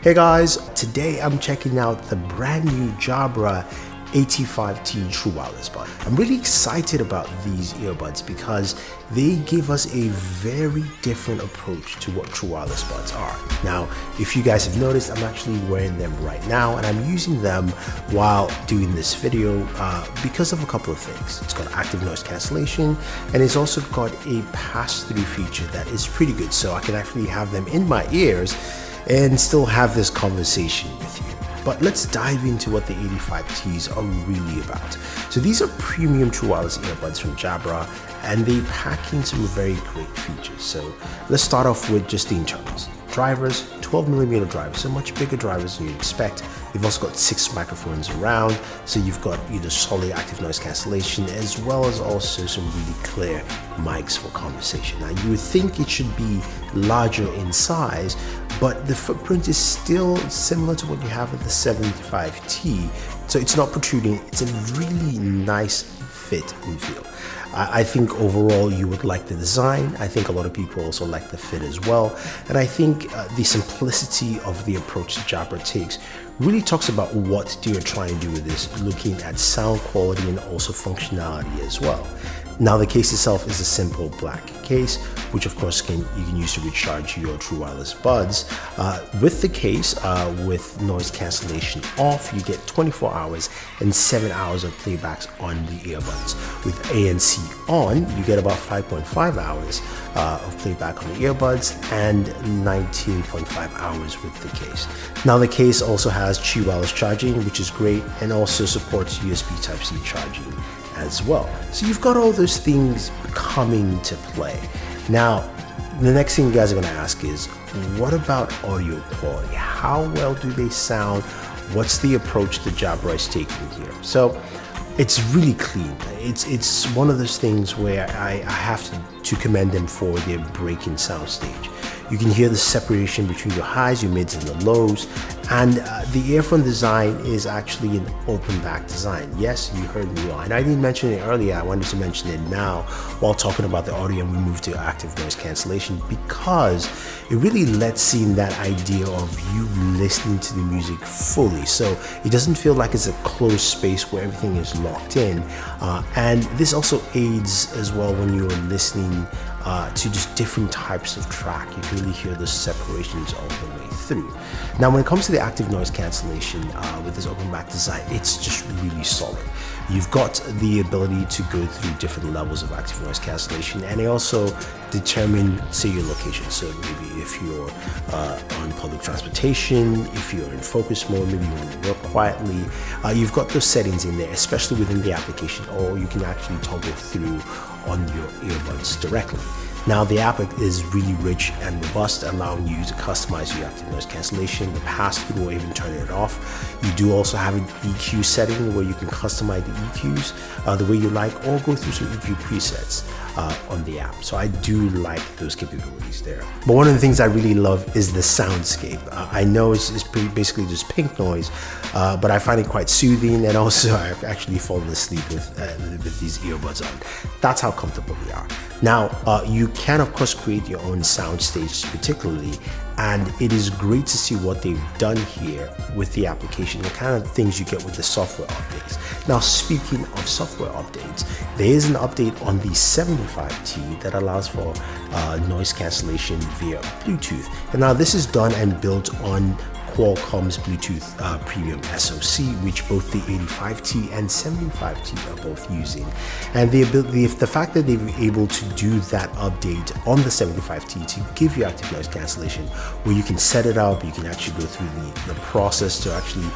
Hey guys, today I'm checking out the brand new JABRA 85T True Wireless Bud. I'm really excited about these earbuds because they give us a very different approach to what True Wireless Buds are. Now, if you guys have noticed, I'm actually wearing them right now and I'm using them while doing this video because of a couple of things. It's got active noise cancellation and it's also got a pass-through feature that is pretty good, so I can actually have them in my ears and still have this conversation with you. But let's dive into what the 85Ts are really about. So these are premium True Wireless earbuds from JABRA and they pack in some very great features. So let's start off with just the internals. Drivers, 12mm drivers, so much bigger drivers than you'd expect. You've also got 6 microphones around, so you've got either solid active noise cancellation as well as also some really clear mics for conversation. Now you would think it should be larger in size, but the footprint is still similar to what you have with the 75T, so it's not protruding. It's a really nice fit and feel. I think overall you would like the design. I think a lot of people also like the fit as well. And I think the simplicity of the approach that JABRA takes really talks about what you're trying to do with this, looking at sound quality and also functionality as well. Now the case itself is a simple black case, which of course you can use to recharge your True Wireless buds. With the case, with noise cancellation off, you get 24 hours and 7 hours of playbacks on the earbuds. With ANC on, you get about 5.5 hours of playback on the earbuds and 19.5 hours with the case. Now the case also has Qi wireless charging, which is great, and also supports USB Type-C charging as well. So you've got all those things coming to play. Now, the next thing you guys are going to ask is, what about audio quality? How well do they sound? What's the approach that JABRA is taking here? So it's really clean. It's one of those things where I have to commend them for their break-in soundstage. You can hear the separation between your highs, your mids, and the lows. And the earphone design is actually an open back design. Yes, you heard me well. And I didn't mention it earlier. I wanted to mention it now while talking about the audio, and we move to active noise cancellation because it really lets in that idea of you listening to the music fully. So it doesn't feel like it's a closed space where everything is locked in. And this also aids as well when you're listening to just different types of track. You can really hear the separations all the way through. Now when it comes to the active noise cancellation with this open back design, it's just really solid. You've got the ability to go through different levels of active noise cancellation, and they also determine, say, your location. So maybe if you're on public transportation, if you're in focus mode, maybe you want to work quietly, you've got those settings in there, especially within the application, or you can actually toggle through on your earbuds directly. Now the app is really rich and robust, allowing you to customize your active noise cancellation, the pass-through, or even turn it off. You do also have an EQ setting where you can customize the EQs the way you like, or go through some EQ presets on the app. So I do like those capabilities there. But one of the things I really love is the soundscape. I know it's basically just pink noise, but I find it quite soothing, and also I've actually fallen asleep with these earbuds on. That's how comfortable they are. Now, you can of course create your own soundstage particularly, and it is great to see what they've done here with the application, the kind of things you get with the software updates. Now, speaking of software updates, there is an update on the 75T that allows for noise cancellation via Bluetooth. And now this is done and built on Qualcomm's Bluetooth Premium SoC, which both the 85T and 75T are both using. And the fact that they were able to do that update on the 75T to give you active noise cancellation, where you can set it up, you can actually go through the process to actually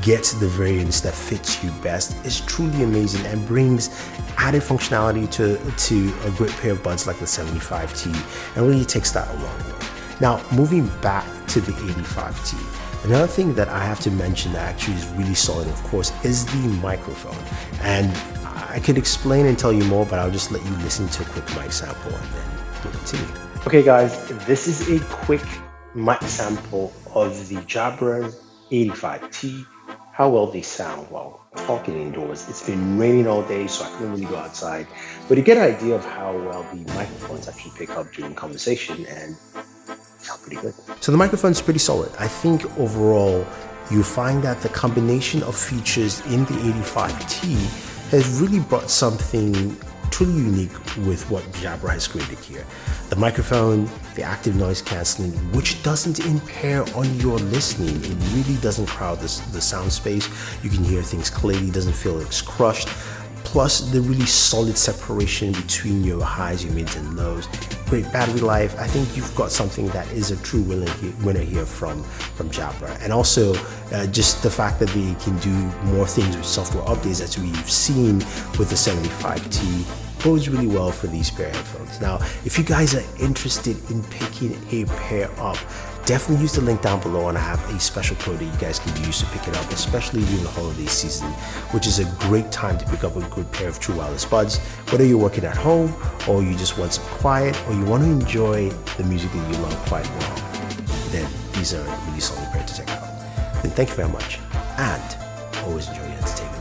get the variants that fits you best, is truly amazing and brings added functionality to a great pair of buds like the 75T, and really takes that a long way. Now, moving back to the 85T, another thing that I have to mention that actually is really solid, of course, is the microphone. And I could explain and tell you more, but I'll just let you listen to a quick mic sample and then we'll continue. Okay guys, this is a quick mic sample of the JABRA 85T, how well they sound while talking indoors. It's been raining all day, so I couldn't really go outside, but you get an idea of how well the microphones actually pick up during conversation, and pretty good. So the microphone's pretty solid. I think overall, you find that the combination of features in the 85T has really brought something truly unique with what JABRA has created here. The microphone, the active noise cancelling, which doesn't impair on your listening. It really doesn't crowd the sound space. You can hear things clearly, doesn't feel like it's crushed. Plus the really solid separation between your highs, your mids and lows. Great battery life. I think you've got something that is a true winner here from JABRA. And also just the fact that they can do more things with software updates, as we've seen with the 75T, bodes really well for these pair of headphones. Now, if you guys are interested in picking a pair up, definitely use the link down below, and I have a special code that you guys can use to pick it up, especially during the holiday season, which is a great time to pick up a good pair of true wireless buds. Whether you're working at home, or you just want some quiet, or you want to enjoy the music that you love quite well, then these are a really solid pair to check out. And thank you very much, and always enjoy your entertainment.